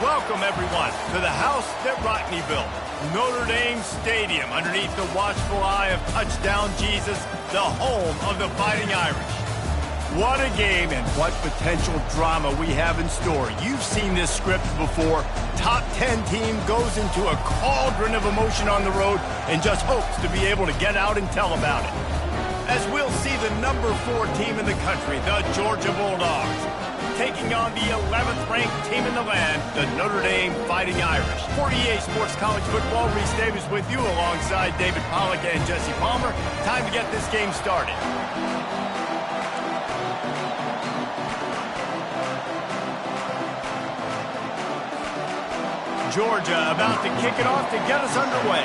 Welcome, everyone, to the house that Rockney built, Notre Dame Stadium, underneath the watchful eye of Touchdown Jesus, the home of the Fighting Irish. What a game and what potential drama we have in store. You've seen this script before. Top 10 team goes into a cauldron of emotion on the road and just hopes to be able to get out and tell about it. As we'll see the number 4 team in the country, the Georgia Bulldogs, taking on the 11th ranked team in the land, the Notre Dame Fighting Irish. For EA Sports College Football, Reese Davis with you alongside David Pollack and Jesse Palmer. Time to get this game started. Georgia about to kick it off to get us underway.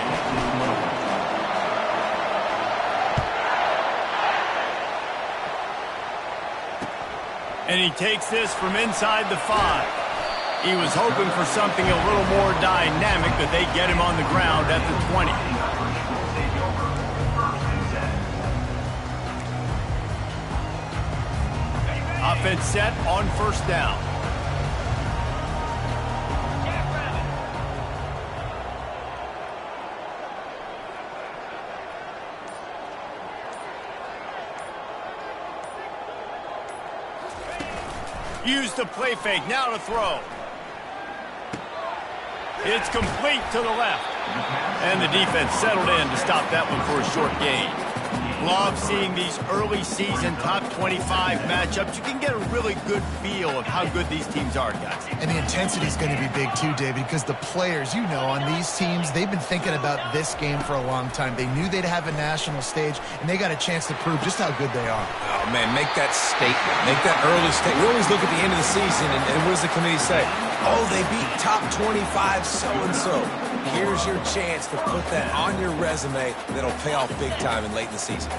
And he takes this from inside the 5. He was hoping for something a little more dynamic, but they get him on the ground at the 20. Offense set on first down. Use the play fake, now to throw. It's complete to the left. And the defense settled in to stop that one for a short gain. Love seeing these early season top 25 matchups. You can get a really good feel of how good these teams are, guys. And the intensity is going to be big too, David, because the players, you know, on these teams, they've been thinking about this game for a long time. They knew they'd have a national stage, and they got a chance to prove just how good they are. Oh, man, make that statement. Make that early statement. We always look at the end of the season, and what does the committee say? Oh, they beat top 25 so-and-so. Here's your chance to put that on your resume that'll pay off big time in late in the season.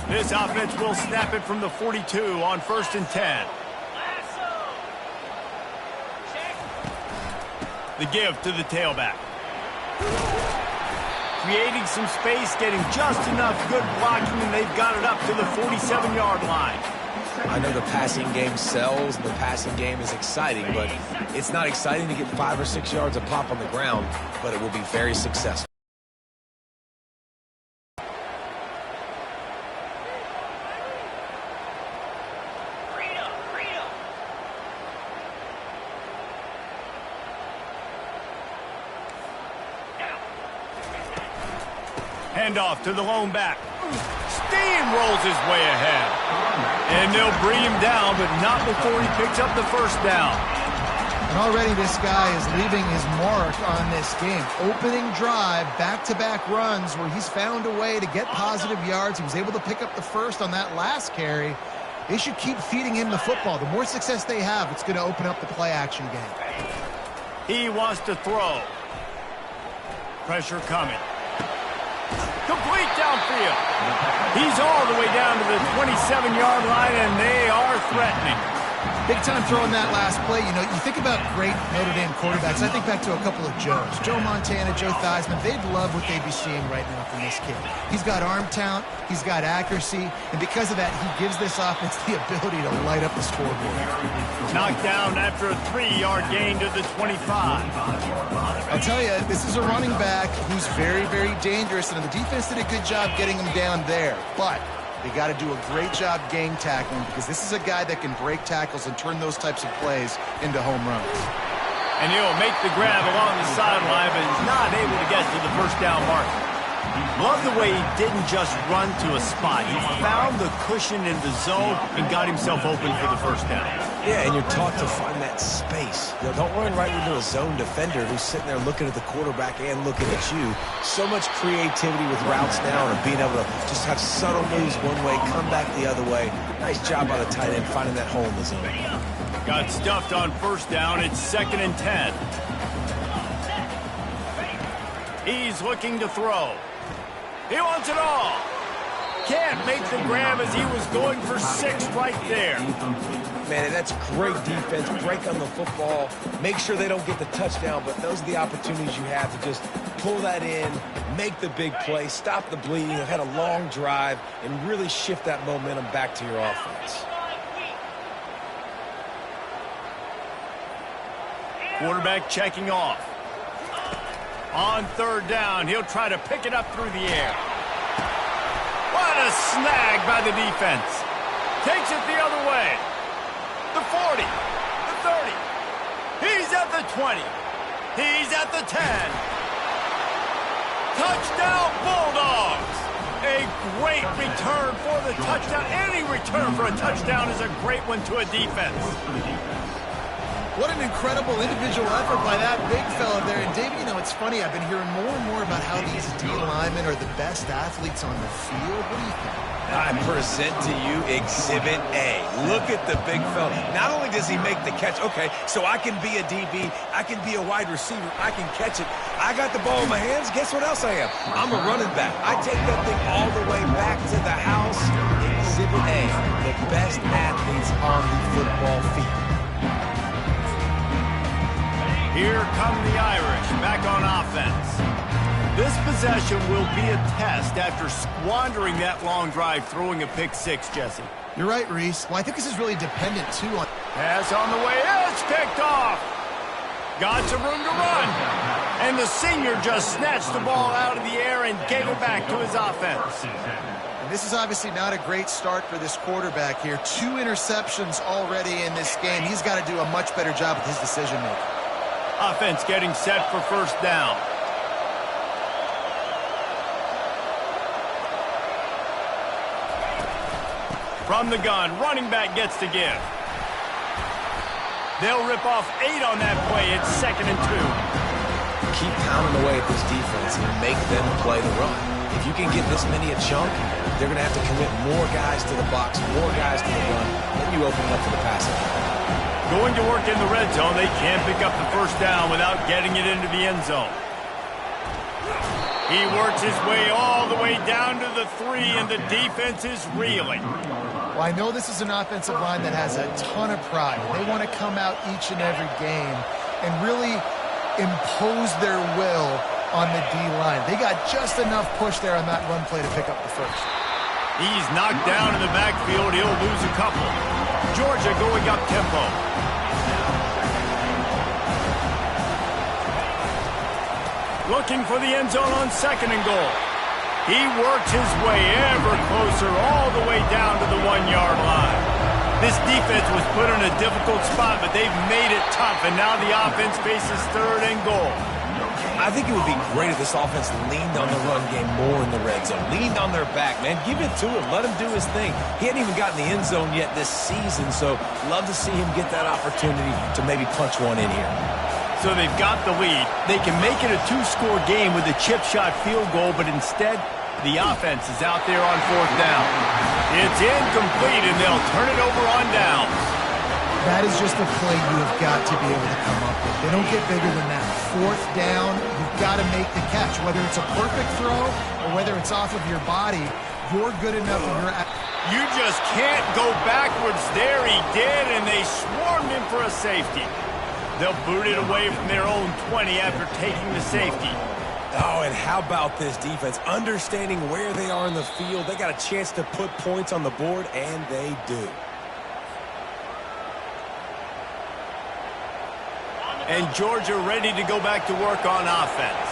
This offense will snap it from the 42 on 1st and 10. The give to the tailback. Creating some space, getting just enough good blocking, and they've got it up to the 47-yard line. I know the passing game sells, and the passing game is exciting, but it's not exciting to get 5 or 6 yards a pop on the ground, but it will be very successful. Handoff to the lone back. Steamrolls his way ahead. And they'll bring him down, but not before he picks up the first down. And already this guy is leaving his mark on this game. Opening drive, back-to-back runs where he's found a way to get positive yards. He was able to pick up the first on that last carry. They should keep feeding him the football. The more success they have, it's going to open up the play-action game. He wants to throw. Pressure coming. Complete downfield. He's all the way down to the 27-yard line, and they are threatening. Big time throwing that last play. You know, you think about great Notre Dame quarterbacks. I think back to a couple of Joes. Joe Montana, Joe Theismann. They'd love what they'd be seeing right now from this kid. He's got arm talent. He's got accuracy. And because of that, he gives this offense the ability to light up the scoreboard. Knocked down after a 3-yard gain to the 25. I'll tell you, this is a running back who's very, very dangerous. And the defense did a good job getting him down there. But they got to do a great job gang tackling, because this is a guy that can break tackles and turn those types of plays into home runs. And he'll make the grab along the sideline, but he's not able to get to the first down mark. Love the way he didn't just run to a spot. He found the cushion in the zone and got himself open for the first down. Yeah, and you're taught to find that space. You know, don't run right into a zone defender who's sitting there looking at the quarterback and looking at you. So much creativity with routes now, and being able to just have subtle moves one way, come back the other way. Nice job by the tight end finding that hole in the zone. Got stuffed on first down. It's 2nd and 10. He's looking to throw. He wants it all. Can't make the grab as he was going for 6 right there. Man, that's great defense. Break on the football. Make sure they don't get the touchdown, but those are the opportunities you have to just pull that in, make the big play, stop the bleeding. You've had a long drive, and really shift that momentum back to your offense. Quarterback checking off. On third down, he'll try to pick it up through the air. What a snag by the defense. Takes it the other way. The 40, the 30. He's at the 20. He's at the 10. Touchdown, Bulldogs. A great return for the touchdown. Any return for a touchdown is a great one to a defense. What an incredible individual effort by that big fella there. And, David, you know, it's funny. I've been hearing more and more about how these D linemen are the best athletes on the field. What do you think? I present to you Exhibit A. Look at the big fella. Not only does he make the catch, okay, so I can be a DB, I can be a wide receiver, I can catch it. I got the ball in my hands. Guess what else I am? I'm a running back. I take that thing all the way back to the house. Exhibit A, the best athletes on the football field. Here come the Irish back on offense. This possession will be a test after squandering that long drive, throwing a pick six, Jesse. You're right, Reese. Well, I think this is really dependent, too, on... Pass on the way. It's picked off. Got some room to run. And the senior just snatched the ball out of the air and gave it back to his offense. And this is obviously not a great start for this quarterback here. 2 interceptions already in this game. He's got to do a much better job with his decision-making. Offense getting set for first down. From the gun, running back gets to give. They'll rip off 8 on that play. It's 2nd and 2. Keep pounding away at this defense and make them play the run. If you can get this many a chunk, they're going to have to commit more guys to the box, more guys to the run. Then you open it up for the passing. Going to work in the red zone. They can't pick up the first down without getting it into the end zone. He works his way all the way down to the 3, and the defense is reeling. Well, I know this is an offensive line that has a ton of pride. They want to come out each and every game and really impose their will on the D-line. They got just enough push there on that run play to pick up the first. He's knocked down in the backfield. He'll lose a couple. Georgia going up tempo. Looking for the end zone on 2nd and goal. He works his way ever closer all the way down to the 1-yard line. This defense was put in a difficult spot, but they've made it tough, and now the offense faces 3rd and goal. I think it would be great if this offense leaned on the run game more in the red zone. Leaned on their back, man. Give it to him. Let him do his thing. He hadn't even gotten the end zone yet this season, so love to see him get that opportunity to maybe punch one in here. So they've got the lead. They can make it a 2-score game with a chip shot field goal, but instead, the offense is out there on 4th down. It's incomplete, and they'll turn it over on downs. That is just a play you have got to be able to come up with. They don't get bigger than that. 4th down, you've got to make the catch. Whether it's a perfect throw or whether it's off of your body, you're good enough and you're... You just can't go backwards there. He did, and they swarmed him for a safety. They'll boot it away from their own 20 after taking the safety. Oh, and how about this defense? Understanding where they are in the field. They got a chance to put points on the board, and they do. And Georgia ready to go back to work on offense.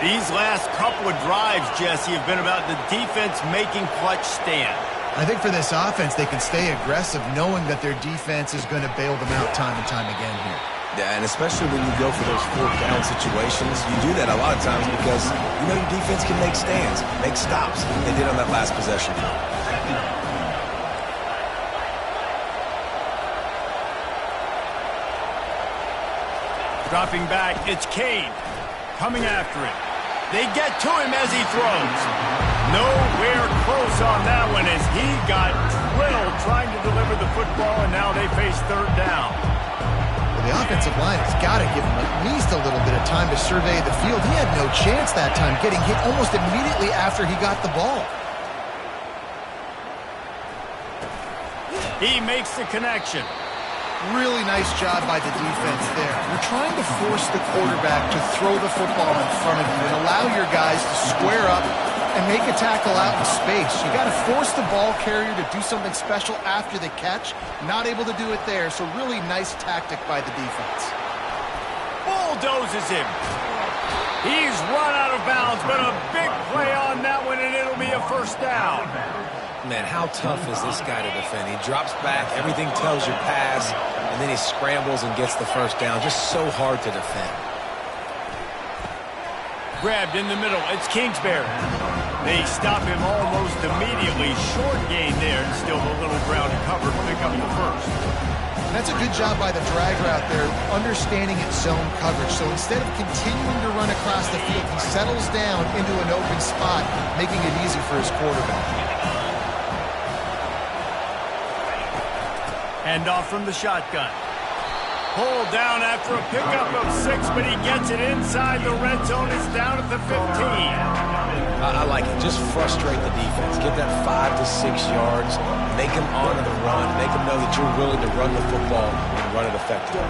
These last couple of drives, Jesse, have been about the defense making clutch stand. I think for this offense, they can stay aggressive knowing that their defense is going to bail them out time and time again here. Yeah, and especially when you go for those 4th down situations, you do that a lot of times because you know your defense can make stands, make stops. They did on that last possession. Dropping back, it's Kane coming after it. They get to him as he throws. Nowhere close on that one as he got drilled trying to deliver the football, and now they face 3rd down. The offensive line has got to give him at least a little bit of time to survey the field. He had no chance that time, getting hit almost immediately after he got the ball. He makes the connection. Really nice job by the defense there. You're trying to force the quarterback to throw the football in front of you and allow your guys to square up and make a tackle out in space. You got to force the ball carrier to do something special after the catch. Not able to do it there, so really nice tactic by the defense. bulldozes him. He's run out of bounds, but a big play on that one, and it'll be a first down. Man, how tough is this guy to defend? He drops back, everything tells you pass, and then he scrambles and gets the first down. Just so hard to defend. Grabbed in the middle. It's Kingsbury. They stop him almost immediately. Short gain there, and still a little ground to cover to pick up the first. That's a good job by the drag route there, understanding its zone coverage. So instead of continuing to run across the field, he settles down into an open spot, making it easy for his quarterback. Handoff from the shotgun. Pulled down after a pickup of 6, but he gets it inside the red zone. It's down at the 15. I like it. Just frustrate the defense. Get that 5 to 6 yards. Make them honor the run. Make them know that you're willing to run the football and run it effectively.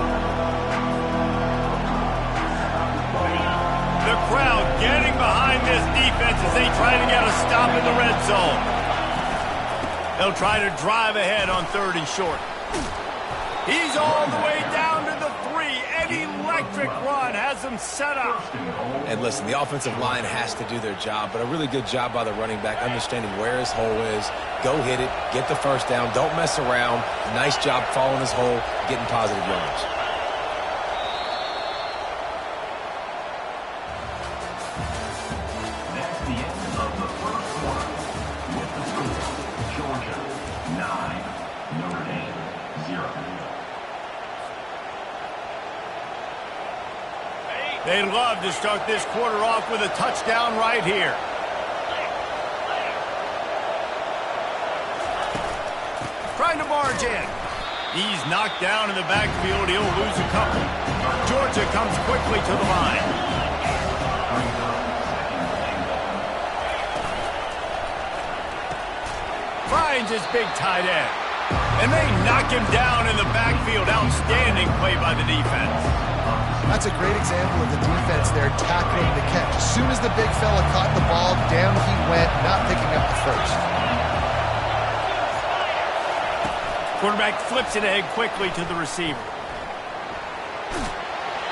The crowd getting behind this defense as they try to get a stop in the red zone. They'll try to drive ahead on 3rd and short. He's all the way down to the 3. An electric run has him set up. And listen, the offensive line has to do their job, but a really good job by the running back, understanding where his hole is. Go hit it, get the first down, don't mess around. Nice job following his hole, getting positive yards. That's the end of the first quarter. With the score, Georgia 9, Notre Dame 0. They'd love to start this quarter off with a touchdown right here. Trying to barge in. He's knocked down in the backfield. He'll lose a couple. Georgia comes quickly to the line. Finds his big tight end. And they knock him down in the backfield. Outstanding play by the defense. That's a great example of the defense there tackling the catch. As soon as the big fella caught the ball, down he went, not picking up the first. Quarterback flips it ahead quickly to the receiver.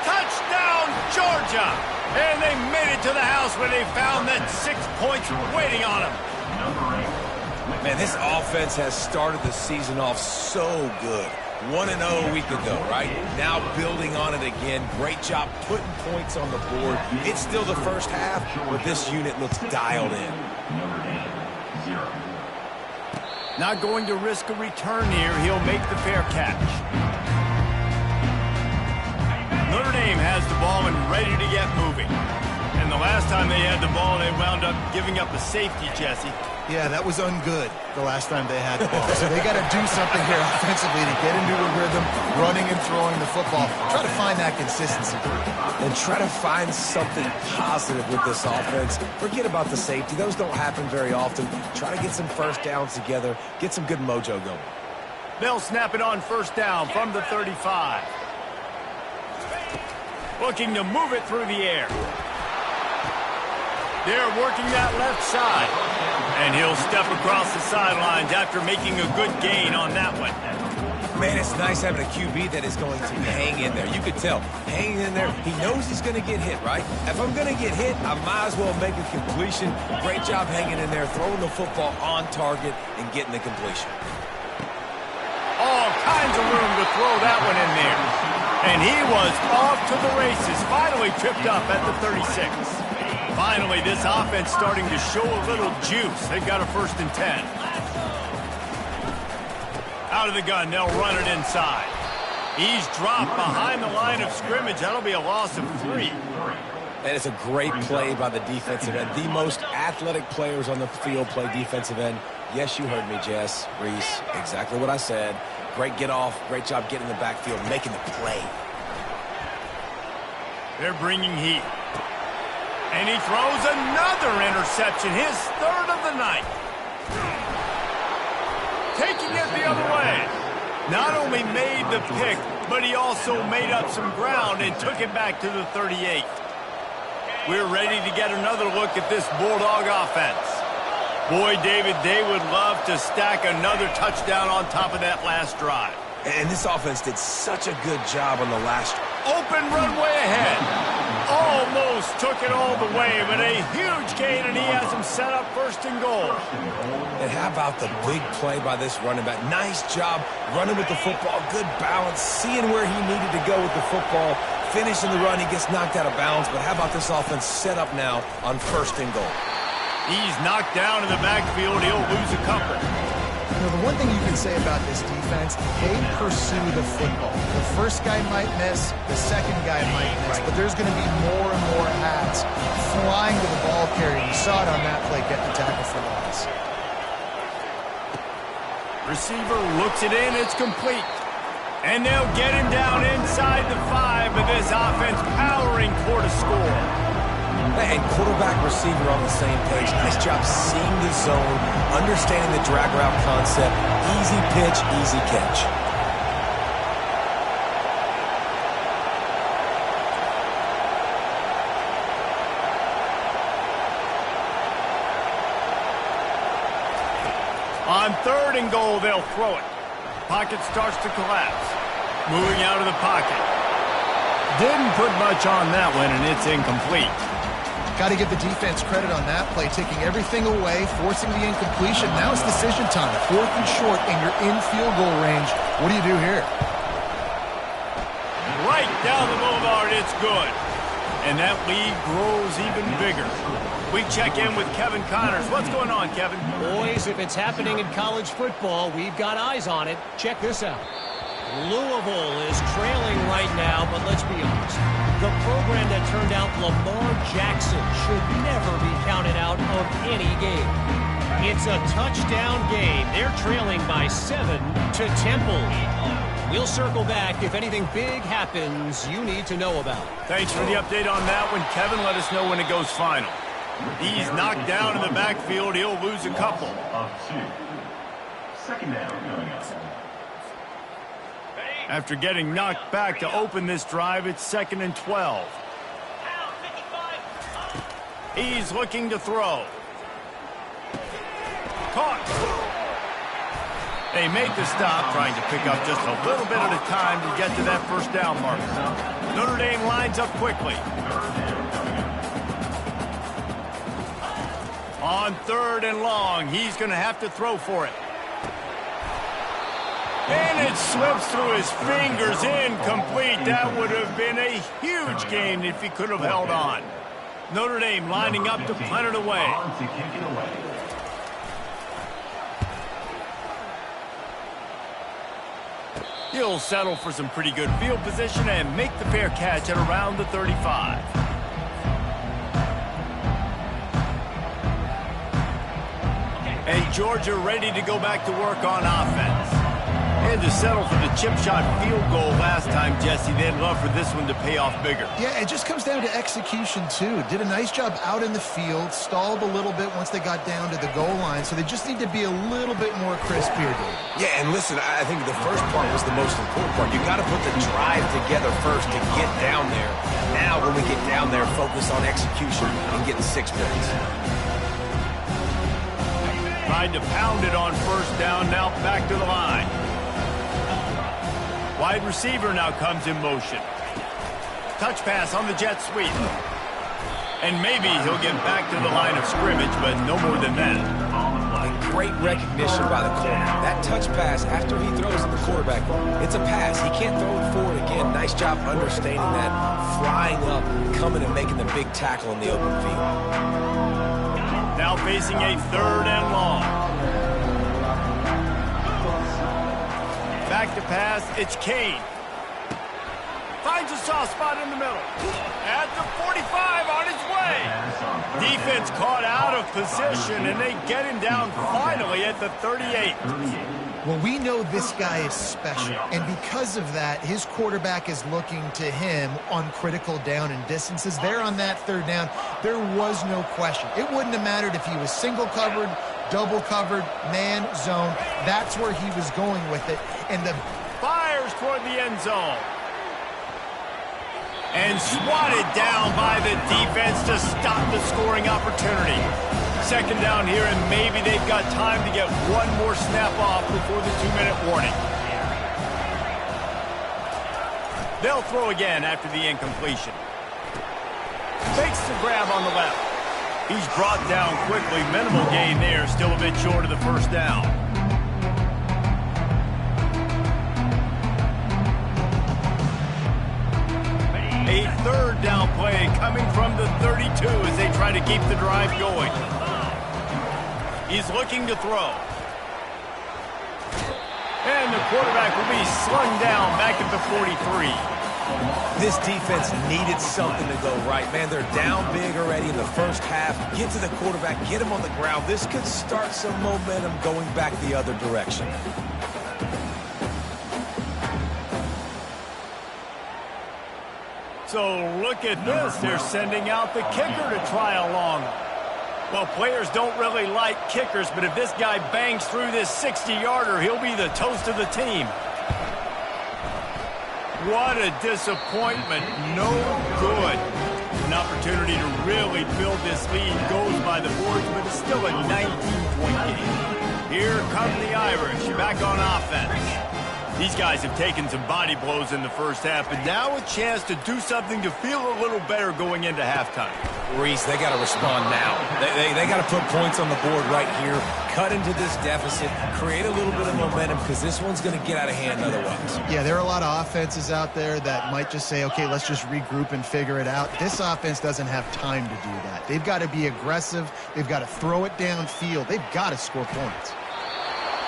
Touchdown, Georgia! And they made it to the house where they found that 6 points waiting on them. Man, this offense has started the season off so good. 1-0 a week ago, right? Now building on it again. Great job putting points on the board. It's still the first half, but this unit looks dialed in. Not going to risk a return here. He'll make the fair catch. Notre Dame has the ball and ready to get moving. And the last time they had the ball, they wound up giving up a safety, Jesse. Yeah, that was ungood the last time they had the ball. So they got to do something here offensively to get into a rhythm, running and throwing the football. Try to find that consistency. And try to find something positive with this offense. Forget about the safety. Those don't happen very often. Try to get some first downs together. Get some good mojo going. They'll snap it on first down from the 35. Looking to move it through the air. They're working that left side. And he'll step across the sidelines after making a good gain on that one. Man, it's nice having a QB that is going to hang in there. You could tell, hanging in there, he knows he's going to get hit, right? If I'm going to get hit, I might as well make a completion. Great job hanging in there, throwing the football on target and getting the completion. All kinds of room to throw that one in there. And he was off to the races, finally tripped up at the 36. Finally, this offense starting to show a little juice. They've got a 1st and 10. Out of the gun, they'll run it inside. He's dropped behind the line of scrimmage. That'll be a loss of 3. And it's a great play by the defensive end. The most athletic players on the field play defensive end. Yes, you heard me, Jess, Reese. Exactly what I said. Great get off. Great job getting in the backfield, making the play. They're bringing heat. And he throws another interception, his 3rd of the night. Taking it the other way. Not only made the pick, but he also made up some ground and took it back to the 38. We're ready to get another look at this Bulldog offense. Boy, David, they would love to stack another touchdown on top of that last drive. And this offense did such a good job on the last. Open runway ahead. Almost took it all the way, but a huge gain, and he has him set up 1st and goal. And how about the big play by this running back? Nice job running with the football. Good balance, seeing where he needed to go with the football. Finishing the run, he gets knocked out of bounds. But how about this offense set up now on 1st and goal? He's knocked down in the backfield. He'll lose a couple. You know, the one thing you can say about this defense, they pursue the football. The first guy might miss, the second guy might miss, but there's going to be more and more hats flying to the ball carrier. You saw it on that play, get the tackle for loss. Receiver looks it in, it's complete. And they'll get him down inside the 5, but this offense powering for the score. And quarterback, receiver on the same page. Nice job seeing the zone, understanding the drag route concept. Easy pitch, easy catch. On 3rd and goal, they'll throw it. Pocket starts to collapse. Moving out of the pocket. Didn't put much on that one, and it's incomplete. Got to give the defense credit on that play, taking everything away, forcing the incompletion. Now it's decision time. 4th and short, and you're in field goal range. What do you do here? Right down the boulevard, it's good. And that lead grows even bigger. We check in with Kevin Connors. What's going on, Kevin? Boys, if it's happening in college football, we've got eyes on it. Check this out. Louisville is trailing right now, but let's be honest. The program that turned out Lamar Jackson should never be counted out of any game. It's a touchdown game. They're trailing by 7 to Temple. We'll circle back if anything big happens you need to know about. Thanks for the update on that one, Kevin. Let us know when it goes final. He's knocked down in the backfield. He'll lose a couple. Of 2. 2nd down coming up. After getting knocked back to open this drive, it's 2nd and 12. He's looking to throw. Caught. They make the stop, trying to pick up just a little bit at a time to get to that 1st down marker. Notre Dame lines up quickly. On 3rd and long, he's going to have to throw for it. And it slips through his fingers, incomplete. That would have been a huge gain if he could have held on. Notre Dame lining up to punt it away. On to kick it away. He'll settle for some pretty good field position and make the fair catch at around the 35. And Georgia ready to go back to work on offense. Had to settle for the chip shot field goal last time, Jesse. They'd love for this one to pay off bigger. Yeah, it just comes down to execution, too. Did a nice job out in the field, stalled a little bit once they got down to the goal line, so they just need to be a little bit more crisp here, Dave. Yeah, and listen, I think the first part was the most important part. You got to put the drive together first to get down there. Now, when we get down there, focus on execution and getting 6 points. Tried to pound it on 1st down, now back to the line. Wide receiver now comes in motion. Touch pass on the jet sweep. And maybe he'll get back to the line of scrimmage, but no more than that. And great recognition by the corner. That touch pass after he throws at the quarterback, it's a pass. He can't throw it forward again. Nice job understanding that, flying up, coming and making the big tackle in the open field. Now facing a 3rd and long. Back to pass, it's Kane. Finds a soft spot in the middle. At the 45, on his way. Defense caught out of position, and they get him down finally at the 38. Well, we know this guy is special, and because of that, his quarterback is looking to him on critical down and distances. There on that 3rd down, there was no question. It wouldn't have mattered if he was single covered, double covered, man, zone. That's where he was going with it. And the fires toward the end zone. And swatted down by the defense to stop the scoring opportunity. 2nd down here, and maybe they've got time to get one more snap off before the 2-minute warning. They'll throw again after the incompletion. Fakes the grab on the left. He's brought down quickly. Minimal gain there. Still a bit short of the first down. A third down play coming from the 32 as they try to keep the drive going. He's looking to throw. And the quarterback will be slung down back at the 43. This defense needed something to go right. Man, they're down big already in the first half. Get to the quarterback, get him on the ground. This could start some momentum going back the other direction. So look at this. They're sending out the kicker to try a long one. Well, players don't really like kickers, but if this guy bangs through this 60-yarder, he'll be the toast of the team. What a disappointment. No good. An opportunity to really build this lead goes by the boards, but it's still a 19-point game. Here come the Irish back on offense. These guys have taken some body blows in the first half, but now a chance to do something to feel a little better going into halftime. Reese, they got to respond now. They got to put points on the board right here, cut into this deficit, create a little bit of momentum because this one's going to get out of hand otherwise. Yeah, there are a lot of offenses out there that might just say, okay, let's just regroup and figure it out. This offense doesn't have time to do that. They've got to be aggressive. They've got to throw it downfield. They've got to score points.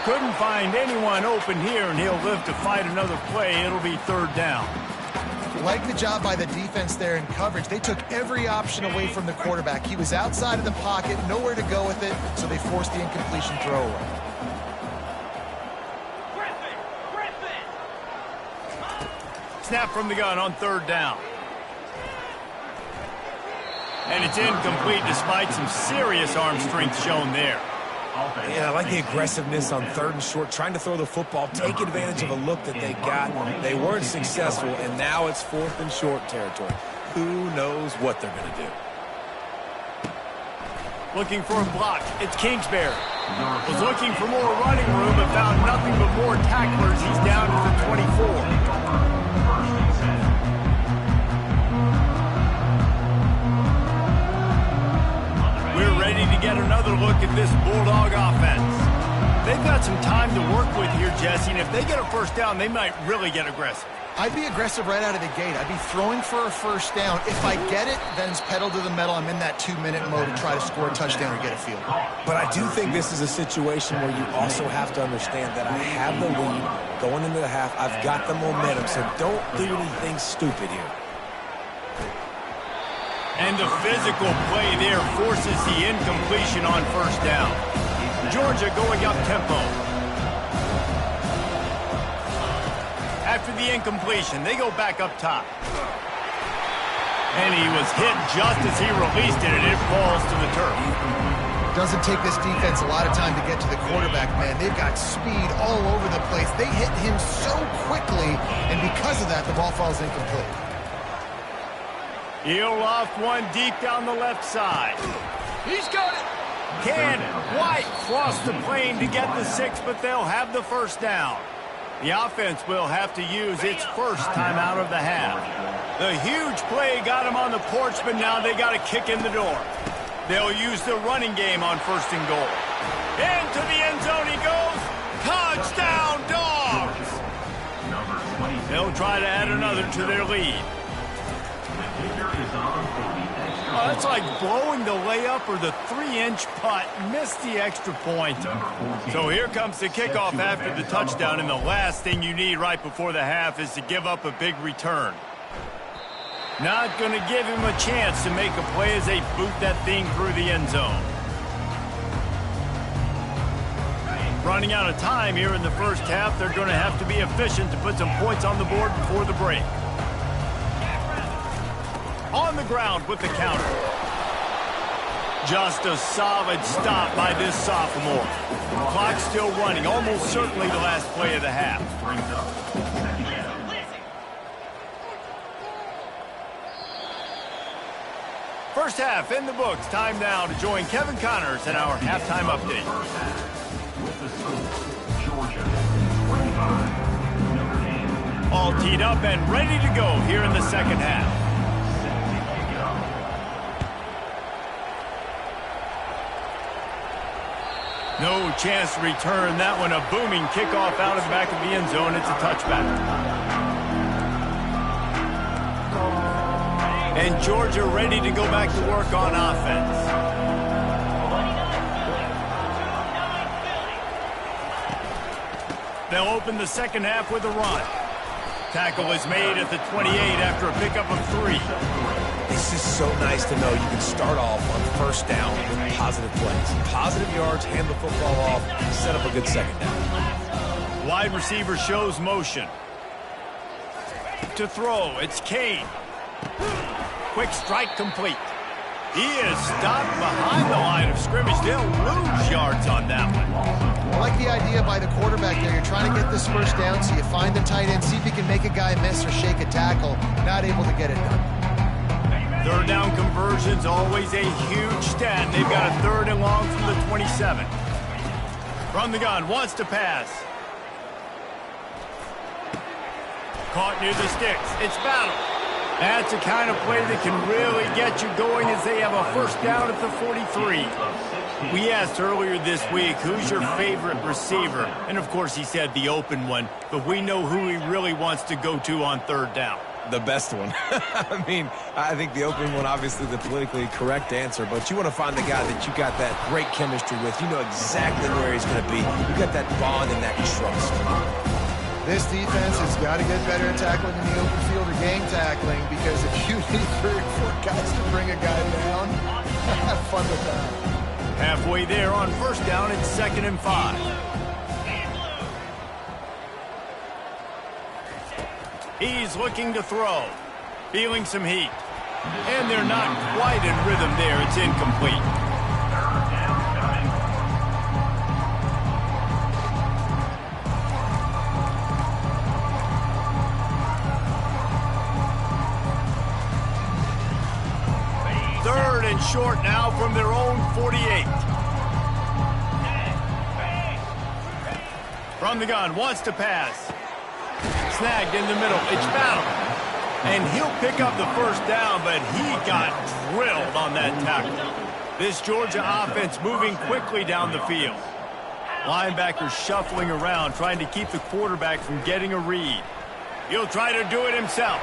Couldn't find anyone open here, and he'll live to fight another play. It'll be third down. Like the job by the defense there in coverage. They took every option away from the quarterback. He was outside of the pocket, nowhere to go with it, so they forced the incompletion throwaway. Snap from the gun on third down. And it's incomplete despite some serious arm strength shown there. Yeah, I like the aggressiveness on third and short, trying to throw the football, take advantage of a look that they got. They weren't successful, and now it's fourth and short territory. Who knows what they're going to do? Looking for a block. It's Kingsbury. Was looking for more running room, but found nothing but more tacklers. He's down to the 24. We're ready to get another look at this Bulldog offense. They've got some time to work with here, Jesse, and if they get a first down, they might really get aggressive. I'd be aggressive right out of the gate. I'd be throwing for a first down. If I get it, then it's pedal to the metal. I'm in that 2-minute mode to try to score a touchdown or get a field goal. But I do think this is a situation where you also have to understand that I have the lead going into the half. I've got the momentum, so don't do anything stupid here. And the physical play there forces the incompletion on first down. Georgia going up tempo. After the incompletion, they go back up top. And he was hit just as he released it, and it falls to the turf. Doesn't take this defense a lot of time to get to the quarterback, man. They've got speed all over the place. They hit him so quickly, and because of that, the ball falls incomplete. He'll loft one deep down the left side. He's got it. Can White cross the plane to get the 6, but they'll have the first down. The offense will have to use its first timeout of the half. The huge play got him on the porch, but now they got a kick in the door. They'll use the running game on first and goal. Into the end zone he goes. Touchdown, Dogs! They'll try to add another to their lead. Oh, that's like blowing the layup or the 3-inch putt. Missed the extra point. So here comes the kickoff after the touchdown, and the last thing you need right before the half is to give up a big return. Not going to give him a chance to make a play as they boot that thing through the end zone. Running out of time here in the first half, they're going to have to be efficient to put some points on the board before the break. On the ground with the counter. Just a solid stop by this sophomore. Clock still running, almost certainly the last play of the half. First half in the books. Time now to join Kevin Connors in our halftime update. With the score, Georgia 25, Notre Dame All teed up and ready to go here in the second half. No chance to return that one. A booming kickoff out of the back of the end zone. It's a touchback. And Georgia ready to go back to work on offense. They'll open the second half with a run. Tackle is made at the 28 after a pickup of 3. This is so nice to know you can start off on first down with positive plays. Positive yards, hand the football off, set up a good second down. Wide receiver shows motion. To throw, it's Kane. Quick strike complete. He is stopped behind the line of scrimmage. They'll lose yards on that one. I like the idea by the quarterback there. You're trying to get this first down, so you find the tight end, see if you can make a guy miss or shake a tackle. Not able to get it done. Third down conversion's always a huge stat. They've got a 3rd and long from the 27. From the gun, wants to pass. Caught near the sticks. It's battle. That's the kind of play that can really get you going as they have a first down at the 43. We asked earlier this week, who's your favorite receiver? And, of course, he said the open one. But we know who he really wants to go to on 3rd down. The best one. I mean, I think the open one, obviously the politically correct answer, but you want to find the guy that you got that great chemistry with. You know exactly where he's going to be. You got that bond and that trust. This defense has got to get better at tackling in the open field or gang tackling, because if you need 3 or 4 guys to bring a guy down, have fun with that. Halfway there on first down, it's 2nd and 5. He's looking to throw. Feeling some heat. And they're not quite in rhythm there. It's incomplete. Third and short now from their own 48. From the gun, wants to pass. Snagged in the middle. It's battle. And he'll pick up the first down, but he got drilled on that tackle. This Georgia offense moving quickly down the field. Linebacker shuffling around, trying to keep the quarterback from getting a read. He'll try to do it himself.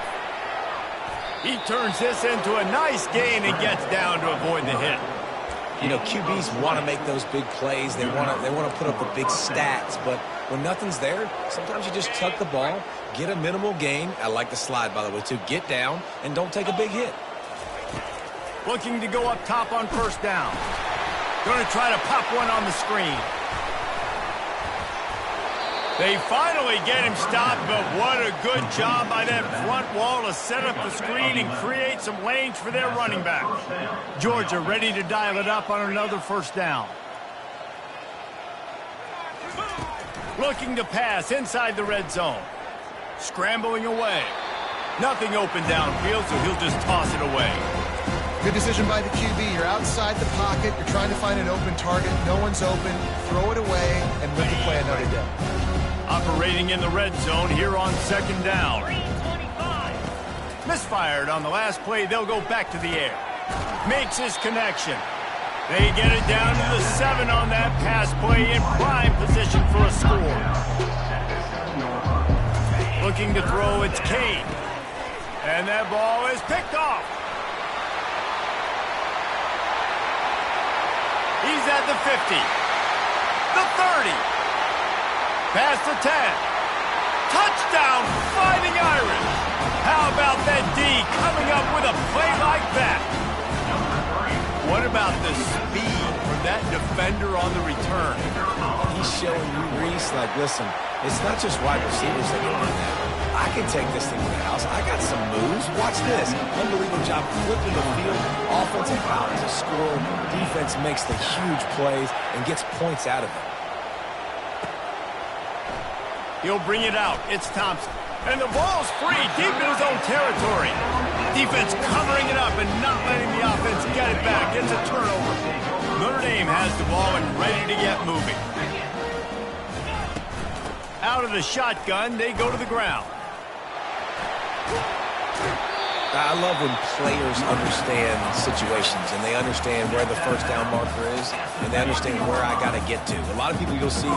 He turns this into a nice gain and gets down to avoid the hit. You know, QBs want to make those big plays. They want to put up the big stats, but when nothing's there, sometimes you just tuck the ball, get a minimal gain. I like the slide, by the way, too. Get down and don't take a big hit. Looking to go up top on first down. Going to try to pop one on the screen. They finally get him stopped, but what a good job by that front wall to set up the screen and create some lanes for their running back. Georgia ready to dial it up on another first down. Looking to pass inside the red zone. Scrambling away. Nothing open downfield, so he'll just toss it away. Good decision by the QB. You're outside the pocket. You're trying to find an open target. No one's open. Throw it away and live to play another day. Operating in the red zone here on second down. Misfired on the last play. They'll go back to the air. Makes his connection. They get it down to the 7 on that pass play in prime position for a score. Looking to throw, it's Kane. And that ball is picked off. He's at the 50. The 30. Past the 10. Touchdown, Fighting Irish. How about that D coming up with a play like that? What about the speed from that defender on the return? He's showing you, Reese, like, listen, it's not just wide receivers that can do that. I can take this thing to the house. I got some moves. Watch this. Unbelievable job flipping the field. Offensive foul is a score. Defense makes the huge plays and gets points out of it. He'll bring it out. It's Thompson. And the ball's free deep in his own territory. Defense covering it up and not letting the offense get it back. It's a turnover. Notre Dame has the ball and ready to get moving. Out of the shotgun, they go to the ground. I love when players understand situations and they understand where the first down marker is and they understand where I got to get to. A lot of people you'll see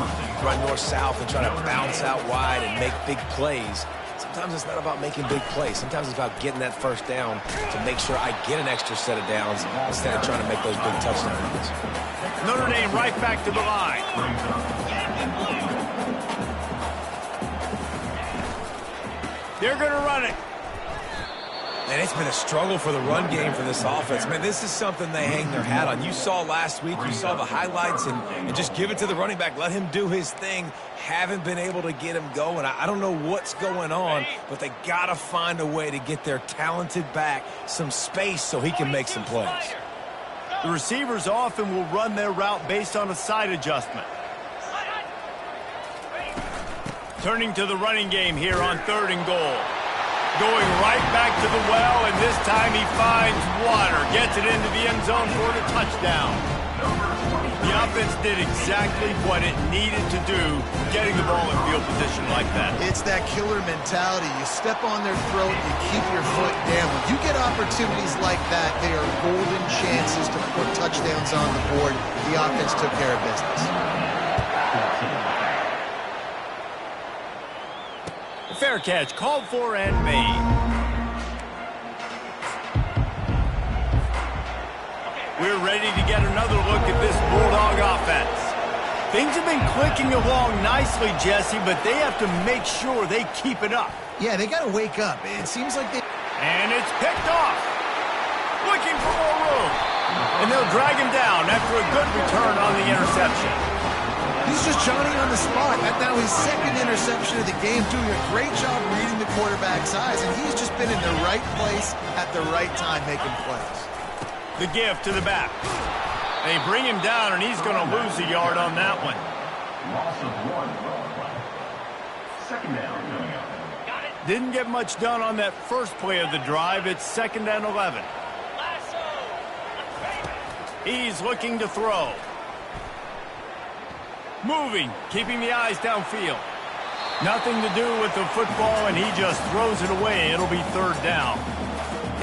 run north-south and try to bounce out wide and make big plays. Sometimes it's not about making big plays. Sometimes it's about getting that first down to make sure I get an extra set of downs instead of trying to make those big touchdown runs. Notre Dame right back to the line. They're going to run it. Man, it's been a struggle for the run game for this offense. Man, this is something they hang their hat on. You saw last week, you saw the highlights, and just give it to the running back. Let him do his thing. Haven't been able to get him going. I don't know what's going on, but they got to find a way to get their talented back some space so he can make some plays. The receivers often will run their route based on a side adjustment. Turning to the running game here on 3rd and goal. Going right back to the well, and this time he finds water. Gets it into the end zone for the touchdown. The offense did exactly what it needed to do, getting the ball in field position like that. It's that killer mentality. You step on their throat, you keep your foot down. When you get opportunities like that, they are golden chances to put touchdowns on the board. The offense took care of business. Fair catch, called for and made. We're ready to get another look at this Bulldog offense. Things have been clicking along nicely, Jesse, but they have to make sure they keep it up. Yeah, they got to wake up. It seems like they... And it's picked off. Looking for more room. And they'll drag him down after a good return on the interception. He's just Johnny on the spot. That's now his 2nd interception of the game, doing a great job reading the quarterback's eyes, and he's just been in the right place at the right time making plays. The give to the back. They bring him down, and he's going to lose a yard on that one. Loss of 1. 2nd down coming up. Didn't get much done on that first play of the drive. It's 2nd and 11. He's looking to throw. Moving, keeping the eyes downfield. Nothing to do with the football, and he just throws it away. It'll be 3rd down.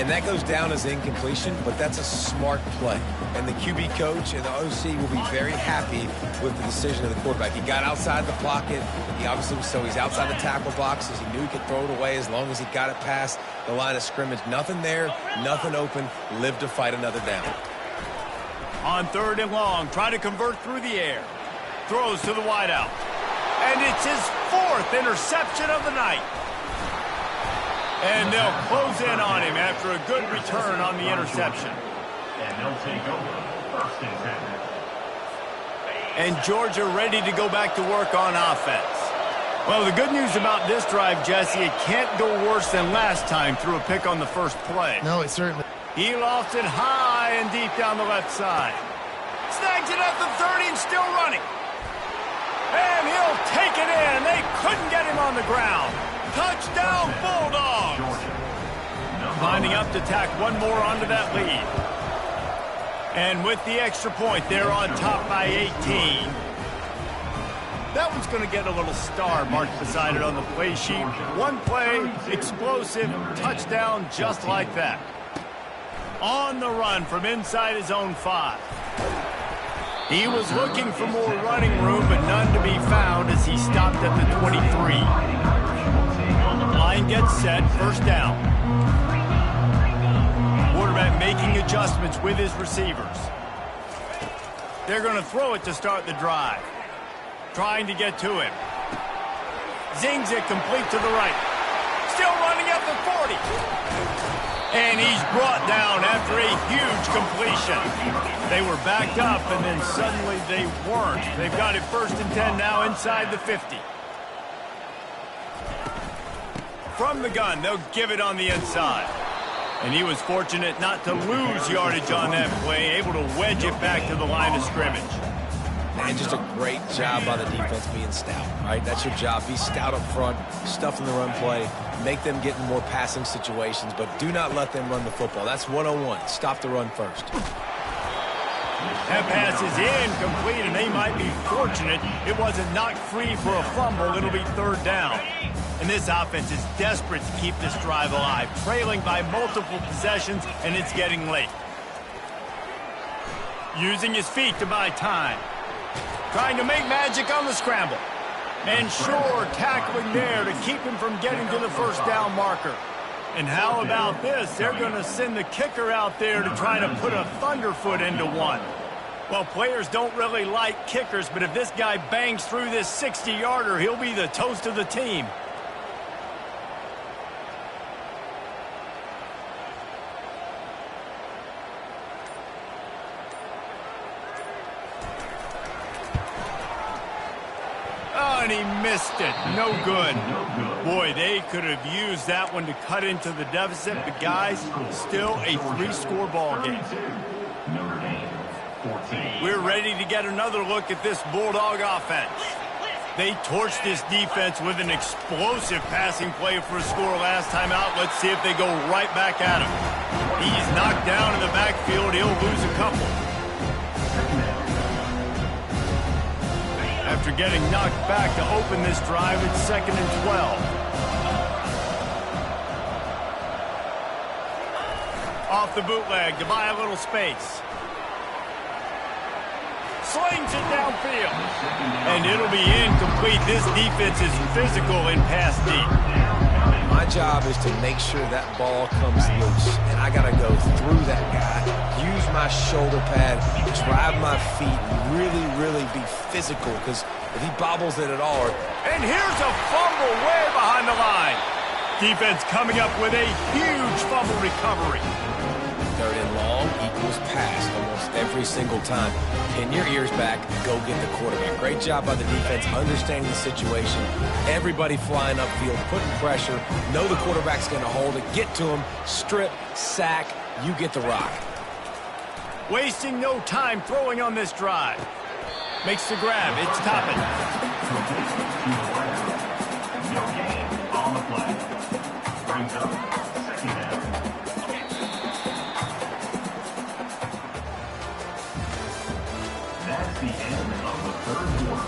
And that goes down as incompletion, but that's a smart play. And the QB coach and the OC will be very happy with the decision of the quarterback. He got outside the pocket. He obviously, so he's outside the tackle boxes. He knew he could throw it away as long as he got it past the line of scrimmage. Nothing there, nothing open. Live to fight another down. On 3rd and long, try to convert through the air. Throws to the wideout. And it's his 4th interception of the night. And they'll close in on him after a good return on the interception. And they'll take over 1st and 10. And Georgia ready to go back to work on offense. Well, the good news about this drive, Jesse, it can't go worse than last time through a pick on the first play. No, it certainly... He lofts it high and deep down the left side. Snags it at the 30 and still running. And he'll take it in. They couldn't get him on the ground. Touchdown, Bulldogs. Lining up to tack one more onto that lead. And with the extra point, they're on top by 18. That one's going to get a little star marked beside it on the play sheet. One play, explosive, touchdown just like that. On the run from inside his own 5. He was looking for more running room, but none to be found as he stopped at the 23. Line gets set, 1st down. Quarterback making adjustments with his receivers. They're going to throw it to start the drive. Trying to get to him. Zings it complete to the right. Still running at the 40. And he's brought down after a huge completion. They were backed up, and then suddenly they weren't. They've got it 1st and 10 now inside the 50. From the gun, they'll give it on the inside. And he was fortunate not to lose yardage on that play, able to wedge it back to the line of scrimmage. And just a great job by the defense being stout, right? That's your job. Be stout up front, stuff in the run play, make them get in more passing situations, but do not let them run the football. That's 101. Stop the run first. That pass is incomplete, and they might be fortunate it wasn't knocked free for a fumble. It'll be 3rd down. And this offense is desperate to keep this drive alive, trailing by multiple possessions, and it's getting late. Using his feet to buy time. Trying to make magic on the scramble. And sure, tackling there to keep him from getting to the first down marker. And how about this? They're going to send the kicker out there to try to put a thunderfoot into one. Well, players don't really like kickers, but if this guy bangs through this 60-yarder, he'll be the toast of the team. Oh, and he missed it. No good. Boy, they could have used that one to cut into the deficit, but guys, still a 3-score ball game. We're ready to get another look at this Bulldog offense. They torched this defense with an explosive passing play for a score last time out. Let's see if they go right back at him. He's knocked down in the backfield. He'll lose a couple. After getting knocked back to open this drive, it's 2nd and 12. Off the bootleg to buy a little space. Slings it downfield. And it'll be incomplete. This defense is physical in pass deep. My job is to make sure that ball comes loose. And I got to go through that guy, use my shoulder pad, drive my feet, and really be physical. Because if he bobbles it at all... And here's a fumble way behind the line. Defense coming up with a huge fumble recovery. 3rd and long equals pass almost every single time. Pin your ears back, go get the quarterback. Great job by the defense, understanding the situation. Everybody flying upfield, putting pressure. Know the quarterback's going to hold it. Get to him, strip, sack. You get the rock. Wasting no time throwing on this drive. Makes the grab. It's Toppin. No gain on the play. Brings up 2nd down. That's the end of the 3rd quarter.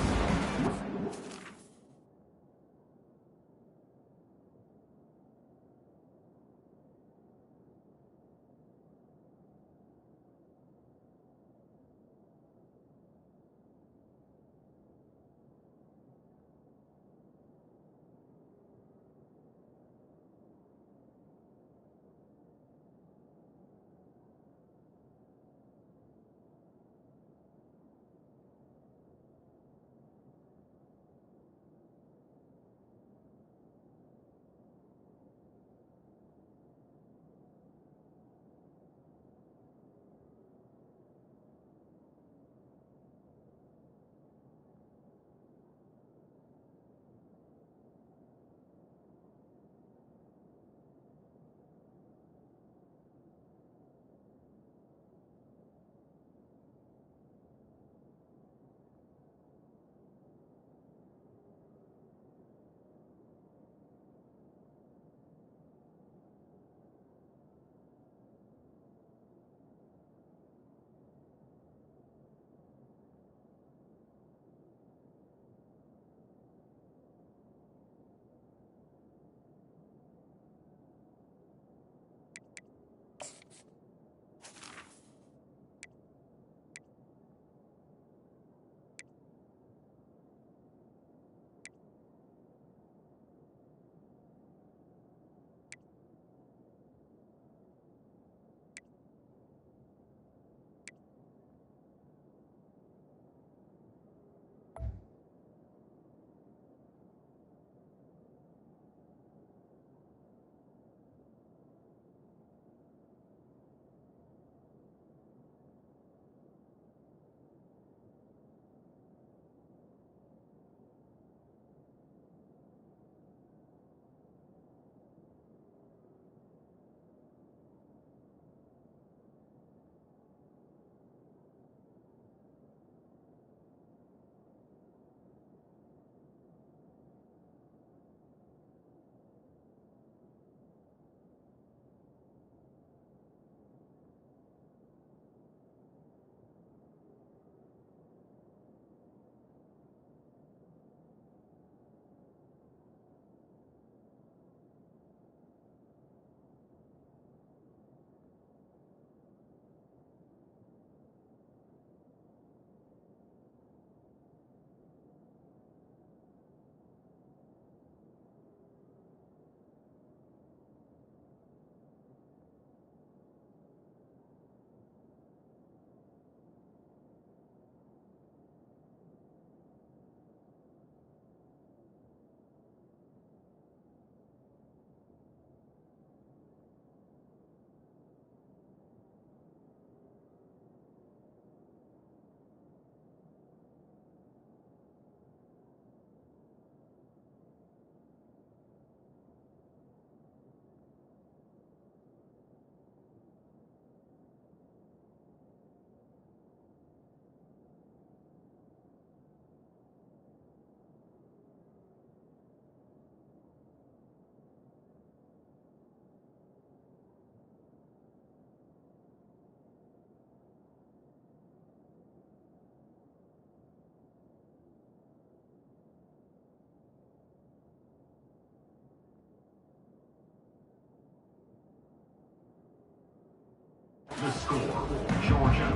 The score, Georgia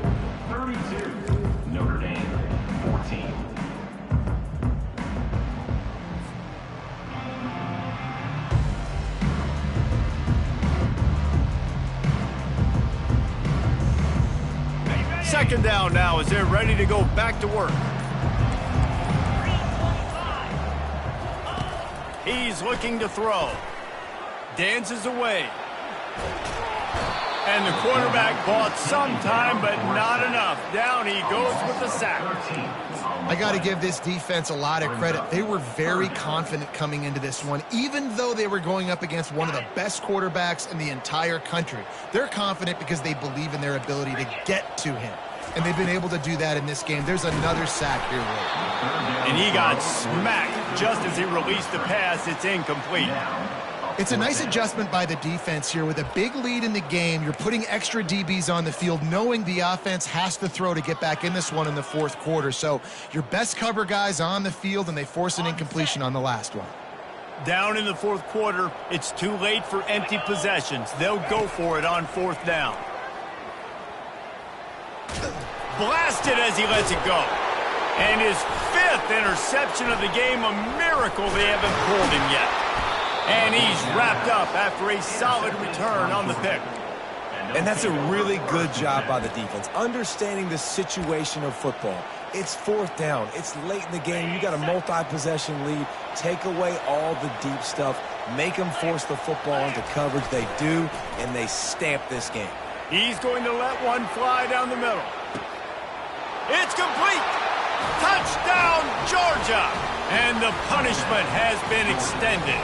32, Notre Dame 14. Second down now as they're ready to go back to work. He's looking to throw. Dances away. And the quarterback bought some time, but not enough. Down he goes with the sack. I got to give this defense a lot of credit. They were very confident coming into this one, even though they were going up against one of the best quarterbacks in the entire country. They're confident because they believe in their ability to get to him. And they've been able to do that in this game. There's another sack here, Will. And he got smacked just as he released the pass. It's incomplete. It's a nice adjustment by the defense here. With a big lead in the game, you're putting extra DBs on the field, knowing the offense has to throw to get back in this one in the fourth quarter. So your best cover guys on the field, and they force an incompletion on the last one. Down in the fourth quarter, it's too late for empty possessions. They'll go for it on fourth down. Blasted as he lets it go. And his fifth interception of the game, a miracle they haven't pulled him yet. And he's wrapped up after a solid return on the pick. And that's a really good job by the defense, understanding the situation of football. It's fourth down. It's late in the game. You got a multi-possession lead. Take away all the deep stuff. Make them force the football into coverage. They do, and they stamp this game. He's going to let one fly down the middle. It's complete. Touchdown, Georgia. And the punishment has been extended.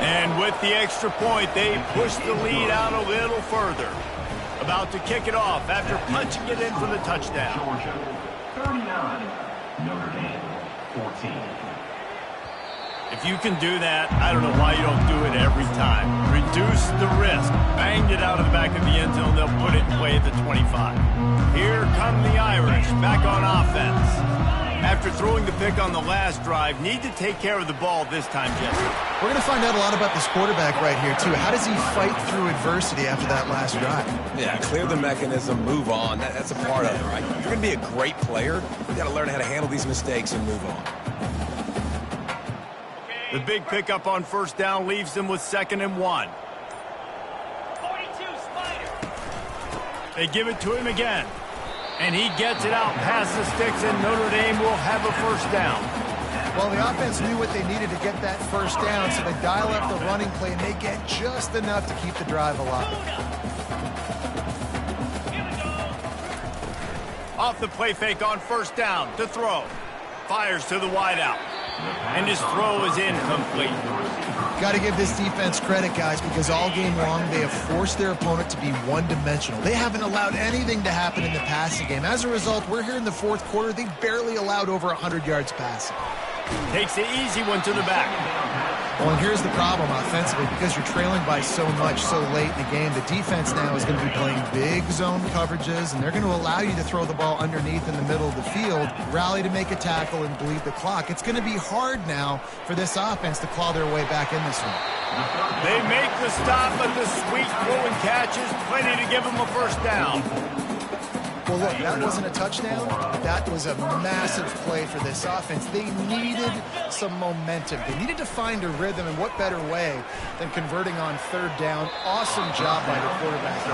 And with the extra point, they push the lead out a little further. About to kick it off after punching it in for the touchdown. Georgia 39, Notre Dame 14. If you can do that, I don't know why you don't do it every time. Reduce the risk. Banged it out of the back of the end zone. They'll put it in play at the 25. Here come the Irish back on offense. After throwing the pick on the last drive, need to take care of the ball this time, Jesse. We're going to find out a lot about this quarterback right here, too. How does he fight through adversity after that last drive? Yeah, clear the mechanism, move on. That's a part of it, right? If you're going to be a great player, you got to learn how to handle these mistakes and move on. The big pickup on first down leaves them with 2nd and 1. 42, Spider. They give it to him again. And he gets it out past the sticks, and Notre Dame will have a first down. Well, the offense knew what they needed to get that first down, so they dial up the running play, and they get just enough to keep the drive alive. Off the play fake on first down to throw. Fires to the wideout. And his throw is incomplete. Got to give this defense credit, guys, because all game long they have forced their opponent to be one-dimensional. They haven't allowed anything to happen in the passing game. As a result, we're here in the fourth quarter. They barely allowed over 100 yards passing. Takes the easy one to the back. Well, and here's the problem offensively. Because you're trailing by so much so late in the game, the defense now is going to be playing big zone coverages, and they're going to allow you to throw the ball underneath in the middle of the field, rally to make a tackle, and bleed the clock. It's going to be hard now for this offense to claw their way back in this one. They make the stop, but the sweet throw and catch is plenty to give them a first down. Well, look, that wasn't a touchdown. That was a massive play for this offense. They needed some momentum. They needed to find a rhythm, and what better way than converting on third down. Awesome job by the quarterback.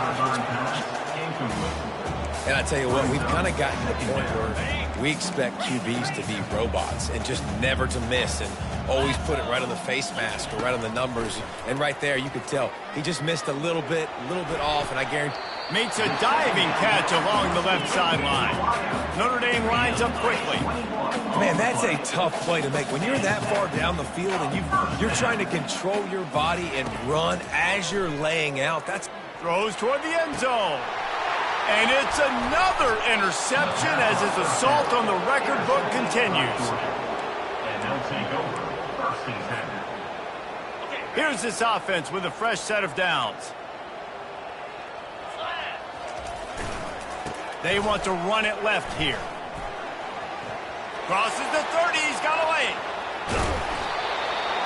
And I tell you what, we've kind of gotten to the point where we expect QBs to be robots and just never to miss and always put it right on the face mask or right on the numbers. And right there, you could tell he just missed a little bit off, and I guarantee Makes a diving catch along the left sideline. Notre Dame lines up quickly. Man, that's a tough play to make. When you're that far down the field and you're trying to control your body and run as you're laying out, that's... Throws toward the end zone. And it's another interception as his assault on the record book continues. And they'll take over first and 10. Here's this offense with a fresh set of downs. They want to run it left here. Crosses the 30, he's got away.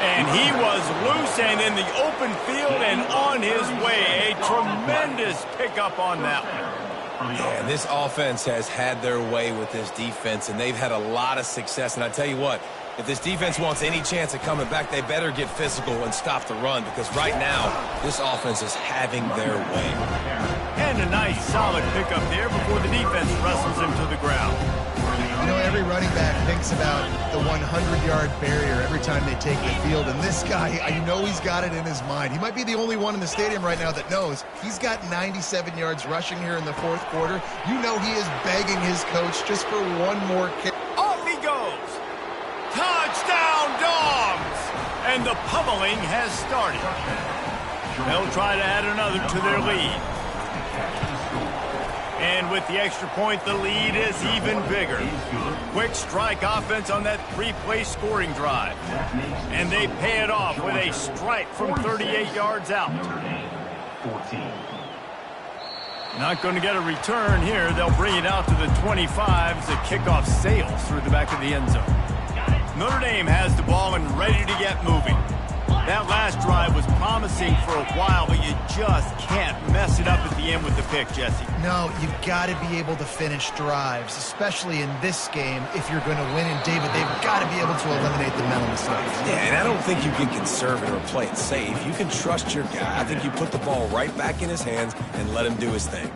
And he was loose and in the open field and on his way. A tremendous pickup on that one. Yeah, this offense has had their way with this defense, and they've had a lot of success. And I tell you what, if this defense wants any chance of coming back, they better get physical and stop the run, because right now, this offense is having their way. And a nice solid pickup there before the defense wrestles him to the ground. You know, every running back thinks about the 100-yard barrier every time they take the field, and this guy, I know he's got it in his mind. He might be the only one in the stadium right now that knows he's got 97 yards rushing here in the fourth quarter. You know he is begging his coach just for one more kick. Off he goes. Touchdown, Dogs! And the pummeling has started. They'll try to add another to their lead. And with the extra point, the lead is even bigger. Quick strike offense on that three-play scoring drive. And they pay it off with a strike from 38 yards out. Not going to get a return here. They'll bring it out to the 25 as the kickoff sails through the back of the end zone. Notre Dame has the ball and ready to get moving. That last drive was promising for a while, but you just can't mess it up at the end with the pick, Jesse. No, you've got to be able to finish drives, especially in this game if you're going to win. And, David, they've got to be able to eliminate the mental mistakes. Yeah, and I don't think you get conservative or play it safe. You can trust your guy. I think you put the ball right back in his hands and let him do his thing.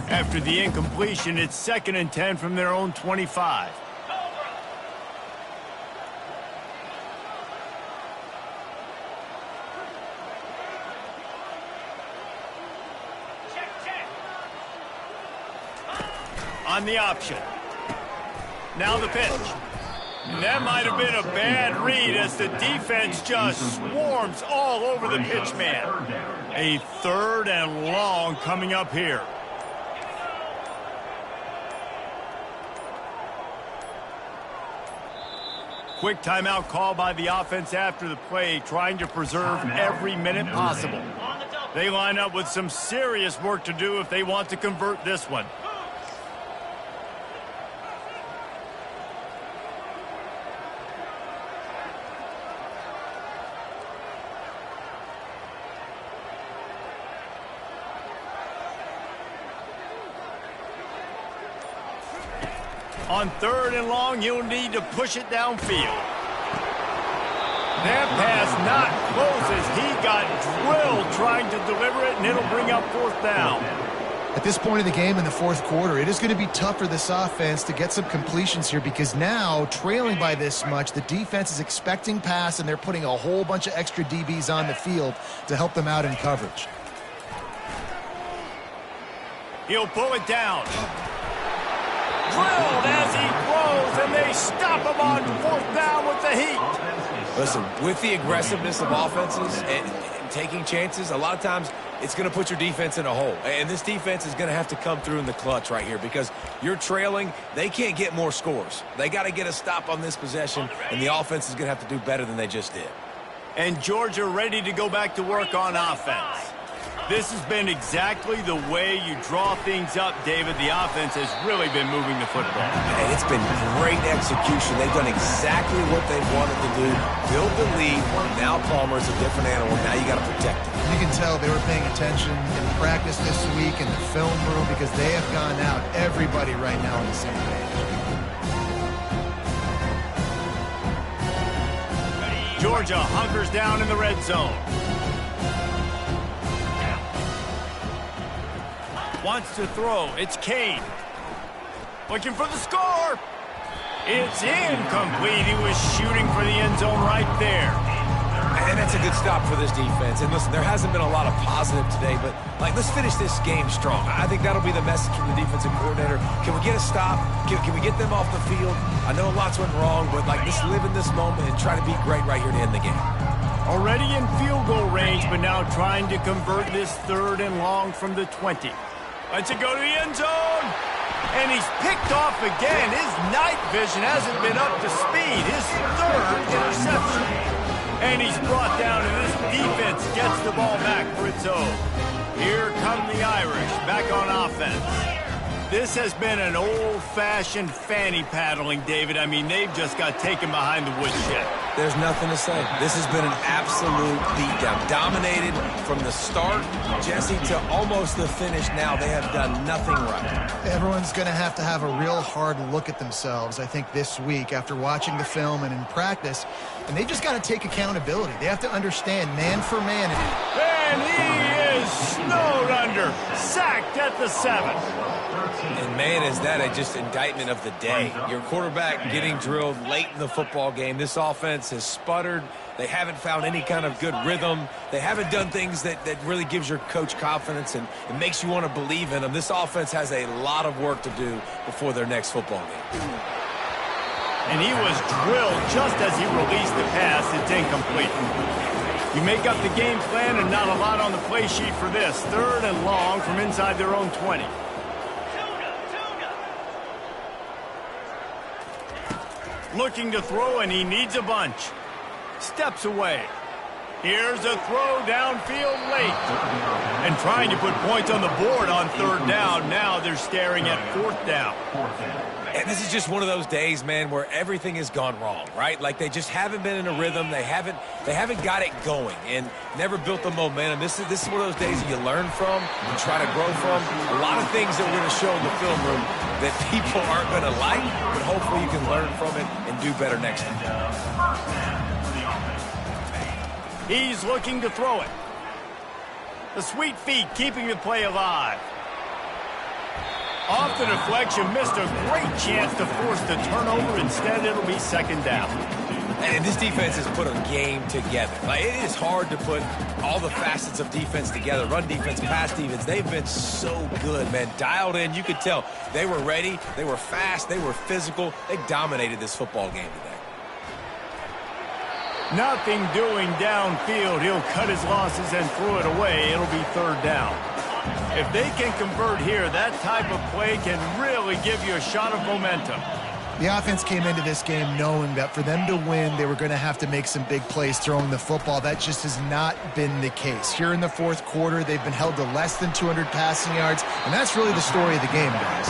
After the incompletion, it's 2nd and 10 from their own 25. On the option. Now the pitch. And that might have been a bad read as the defense just swarms all over the pitch man. A 3rd and long coming up here. Quick timeout call by the offense after the play, trying to preserve every minute possible. They line up with some serious work to do if they want to convert this one. On 3rd and long, you'll need to push it downfield. That pass not close as he got drilled trying to deliver it, and it'll bring up 4th down. At this point of the game in the fourth quarter, it is going to be tough for this offense to get some completions here, because now, trailing by this much, the defense is expecting pass, and they're putting a whole bunch of extra DBs on the field to help them out in coverage. He'll pull it down. Drilled as he throws, and they stop him on 4th down with the heat. Listen, with the aggressiveness of offenses and taking chances, a lot of times it's going to put your defense in a hole. And this defense is going to have to come through in the clutch right here, because you're trailing. They can't get more scores. They got to get a stop on this possession, and the offense is going to have to do better than they just did. And Georgia ready to go back to work on offense. This has been exactly the way you draw things up, David. The offense has really been moving the football. And it's been great execution. They've done exactly what they've wanted to do. Build the lead. Now Palmer's a different animal. Now you got to protect him. You can tell they were paying attention in practice this week in the film room, because they have gone out, everybody right now on the same page. Georgia hunkers down in the red zone. Wants to throw. It's Kane. Looking for the score. It's incomplete. He was shooting for the end zone right there. And that's a good stop for this defense. And listen, there hasn't been a lot of positive today, but let's finish this game strong. I think that'll be the message from the defensive coordinator. Can we get a stop? Can we get them off the field? I know lots went wrong, but let's live in this moment and try to be great right here to end the game. Already in field goal range, but now trying to convert this 3rd and long from the 20. Lets it go to the end zone. And he's picked off again. His night vision hasn't been up to speed. His 3rd interception. And he's brought down, and this defense gets the ball back for its own. Here come the Irish back on offense. This has been an old-fashioned fanny paddling, David. I mean, they've just got taken behind the woodshed. There's nothing to say. This has been an absolute beatdown. Dominated from the start, Jesse, to almost the finish now. They have done nothing right. Everyone's going to have a real hard look at themselves, I think, this week after watching the film and in practice. And they just got to take accountability. They have to understand man for man. And he is snowed under, sacked at the 7. And, man, is that just indictment of the day. Your quarterback getting drilled late in the football game. This offense has sputtered. They haven't found any kind of good rhythm. They haven't done things that really gives your coach confidence and makes you want to believe in them. This offense has a lot of work to do before their next football game. And he was drilled just as he released the pass. It's incomplete. You make up the game plan and not a lot on the play sheet for this. 3rd and long from inside their own 20. Looking to throw, and he needs a bunch. Steps away. Here's a throw downfield late. And trying to put points on the board on 3rd down. Now they're staring at 4th down. And this is just one of those days, man, where everything has gone wrong, right? Like they just haven't been in a rhythm. They haven't got it going and never built the momentum. This is one of those days that you learn from and try to grow from. A lot of things that we're going to show in the film room that people aren't going to like, but hopefully you can learn from it and do better next time. He's looking to throw it. The sweet feet keeping the play alive. Off the deflection, missed a great chance to force the turnover. Instead, it'll be 2nd down. And this defense has put a game together. Like, it is hard to put all the facets of defense together. Run defense, pass defense. They've been so good, man. Dialed in. You could tell they were ready. They were fast. They were physical. They dominated this football game today. Nothing doing downfield. He'll cut his losses and throw it away. It'll be 3rd down. If they can convert here, that type of play can really give you a shot of momentum. The offense came into this game knowing that for them to win, they were going to have to make some big plays throwing the football. That just has not been the case. Here in the 4th quarter, they've been held to less than 200 passing yards, and that's really the story of the game, guys.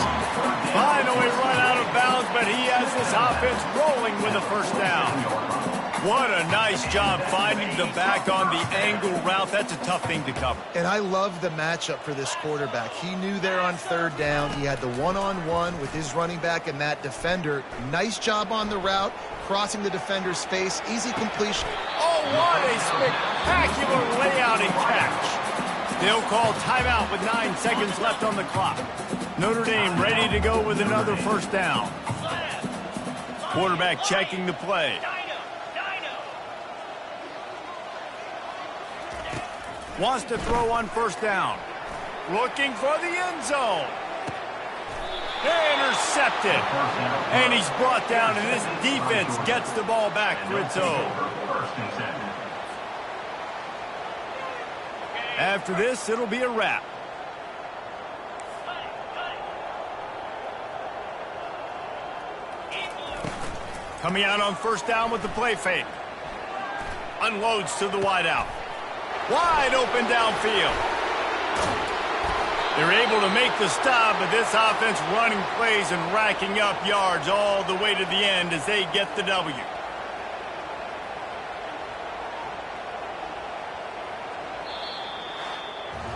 Finally run out of bounds, but he has this offense rolling with a 1st down. What a nice job finding the back on the angle route. That's a tough thing to cover. And I love the matchup for this quarterback. He knew there on 3rd down. He had the one-on-one with his running back and that defender. Nice job on the route, crossing the defender's face. Easy completion. Oh, what a spectacular layout and catch. They'll call timeout with 9 seconds left on the clock. Notre Dame ready to go with another 1st down. Quarterback checking the play. Wants to throw on 1st down. Looking for the end zone. Intercepted. And he's brought down, and this defense gets the ball back for its own. After this, it'll be a wrap. Coming out on 1st down with the play fake. Unloads to the wideout. Wide open downfield. They're able to make the stop, but this offense running plays and racking up yards all the way to the end as they get the W.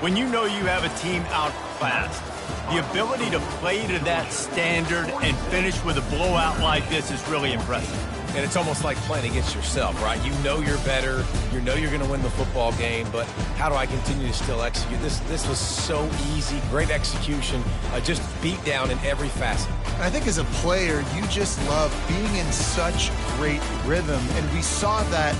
When you know you have a team outclassed, the ability to play to that standard and finish with a blowout like this is really impressive. And it's almost like playing against yourself, right? You know you're better. You know you're going to win the football game, but how do I continue to still execute? This was so easy. Great execution. Just beat down in every facet. I think as a player, you just love being in such great rhythm, and we saw that